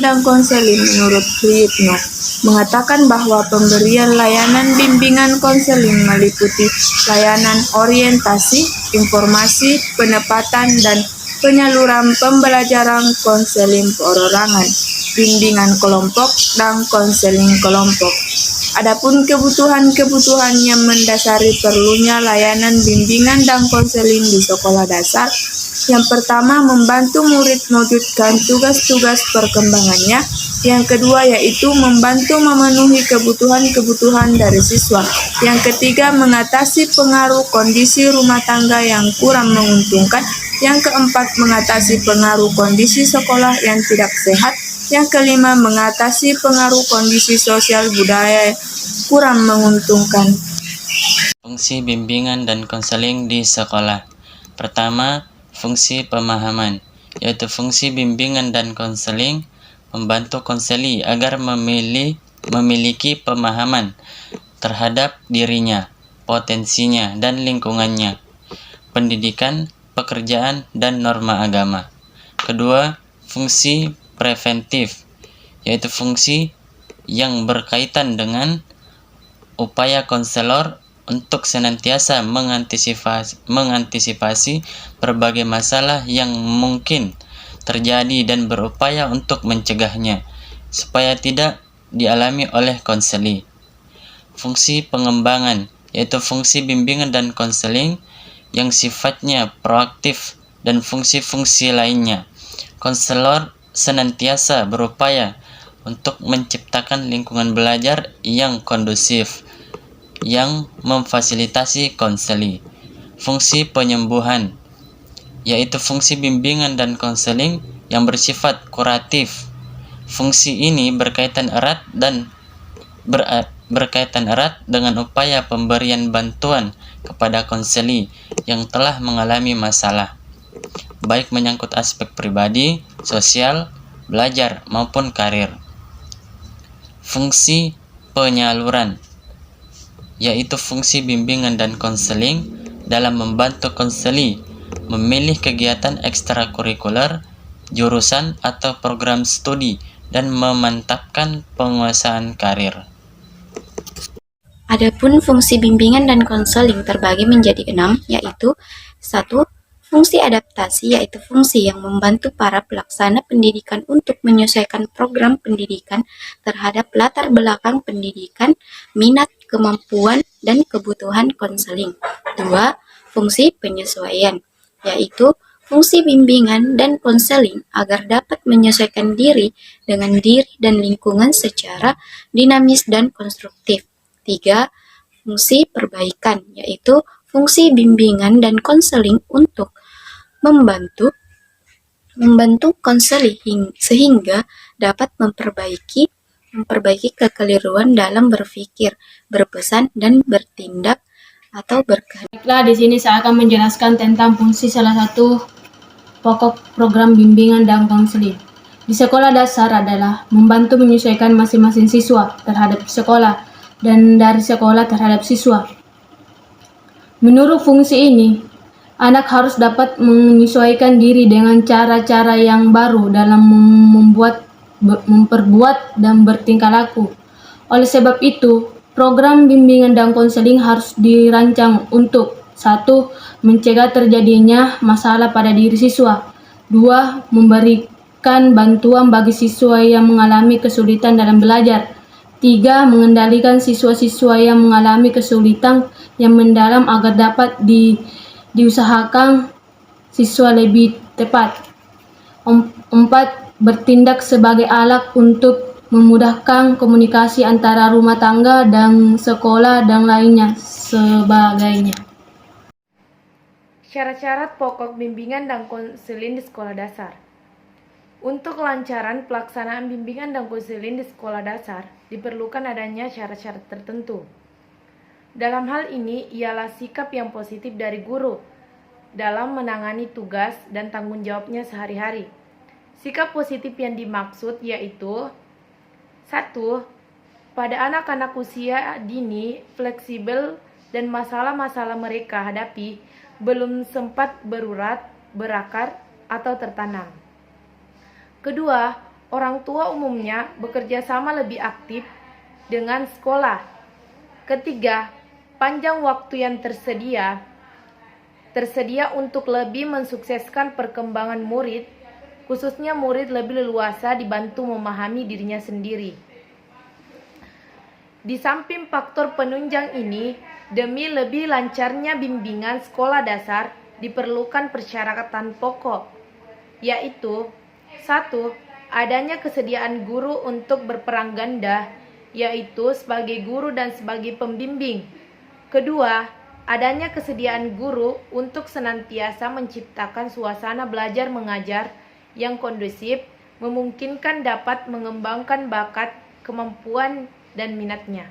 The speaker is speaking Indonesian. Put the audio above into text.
dan konseling menurut Suyitno mengatakan bahwa pemberian layanan bimbingan konseling meliputi layanan orientasi, informasi, penempatan, dan penyaluran pembelajaran konseling perorangan, bimbingan kelompok, dan konseling kelompok. Adapun kebutuhan-kebutuhan yang mendasari perlunya layanan bimbingan dan konseling di sekolah dasar, yang pertama membantu murid mewujudkan tugas-tugas perkembangannya, yang kedua yaitu membantu memenuhi kebutuhan-kebutuhan dari siswa, yang ketiga mengatasi pengaruh kondisi rumah tangga yang kurang menguntungkan, yang keempat mengatasi pengaruh kondisi sekolah yang tidak sehat, yang kelima mengatasi pengaruh kondisi sosial budaya kurang menguntungkan. Fungsi bimbingan dan konseling di sekolah. Pertama, fungsi pemahaman, yaitu fungsi bimbingan dan konseling membantu konseli agar memiliki pemahaman terhadap dirinya, potensinya, dan lingkungannya, pendidikan, pekerjaan, dan norma agama. Kedua, fungsi preventif, yaitu fungsi yang berkaitan dengan upaya konselor untuk senantiasa mengantisipasi berbagai masalah yang mungkin terjadi dan berupaya untuk mencegahnya, supaya tidak dialami oleh konseli. Fungsi pengembangan, yaitu fungsi bimbingan dan konseling yang sifatnya proaktif dan fungsi-fungsi lainnya. Konselor senantiasa berupaya untuk menciptakan lingkungan belajar yang kondusif, yang memfasilitasi konseli. Fungsi penyembuhan, yaitu fungsi bimbingan dan konseling yang bersifat kuratif. Fungsi ini berkaitan erat dengan upaya pemberian bantuan kepada konseli yang telah mengalami masalah, baik menyangkut aspek pribadi, sosial, belajar, maupun karir. Fungsi penyaluran, yaitu fungsi bimbingan dan konseling dalam membantu konseli memilih kegiatan ekstrakurikuler, jurusan atau program studi, dan memantapkan penguasaan karir. Adapun fungsi bimbingan dan konseling terbagi menjadi 6, yaitu 1. Fungsi adaptasi, yaitu fungsi yang membantu para pelaksana pendidikan untuk menyesuaikan program pendidikan terhadap latar belakang pendidikan, minat, kemampuan, dan kebutuhan konseling. 2. Fungsi penyesuaian, yaitu fungsi bimbingan dan konseling agar dapat menyesuaikan diri dengan diri dan lingkungan secara dinamis dan konstruktif. 3. Fungsi perbaikan, yaitu fungsi bimbingan dan konseling untuk membantu konseli sehingga dapat memperbaiki kekeliruan dalam berpikir, berpesan, dan bertindak atau berkehendak. Baiklah, di sini saya akan menjelaskan tentang fungsi salah satu pokok program bimbingan dan konseling di sekolah dasar adalah membantu menyesuaikan masing-masing siswa terhadap sekolah dan dari sekolah terhadap siswa. Menurut fungsi ini, anak harus dapat menyesuaikan diri dengan cara-cara yang baru dalam memperbuat dan bertingkah laku. Oleh sebab itu, program bimbingan dan konseling harus dirancang untuk 1. Mencegah terjadinya masalah pada diri siswa. 2. Memberikan bantuan bagi siswa yang mengalami kesulitan dalam belajar. 3. Mengendalikan siswa-siswa yang mengalami kesulitan yang mendalam agar dapat diusahakan siswa lebih tepat. 4. Bertindak sebagai alat untuk memudahkan komunikasi antara rumah tangga dan sekolah dan lainnya sebagainya. Syarat-syarat pokok bimbingan dan konseling di sekolah dasar. Untuk kelancaran pelaksanaan bimbingan dan konseling di sekolah dasar, diperlukan adanya syarat-syarat tertentu. Dalam hal ini ialah sikap yang positif dari guru dalam menangani tugas dan tanggung jawabnya sehari-hari. Sikap positif yang dimaksud yaitu 1. Pada anak-anak usia dini, fleksibel dan masalah-masalah mereka hadapi belum sempat berurat, berakar, atau tertanam. Kedua, orang tua umumnya bekerja sama lebih aktif dengan sekolah. Ketiga, panjang waktu yang tersedia untuk lebih mensukseskan perkembangan murid, khususnya murid lebih leluasa dibantu memahami dirinya sendiri. Di samping faktor penunjang ini, demi lebih lancarnya bimbingan sekolah dasar, diperlukan persyaratan pokok, yaitu 1. Adanya kesediaan guru untuk berperan ganda, yaitu sebagai guru dan sebagai pembimbing. Kedua, adanya kesediaan guru untuk senantiasa menciptakan suasana belajar mengajar yang kondusif, memungkinkan dapat mengembangkan bakat, kemampuan, dan minatnya.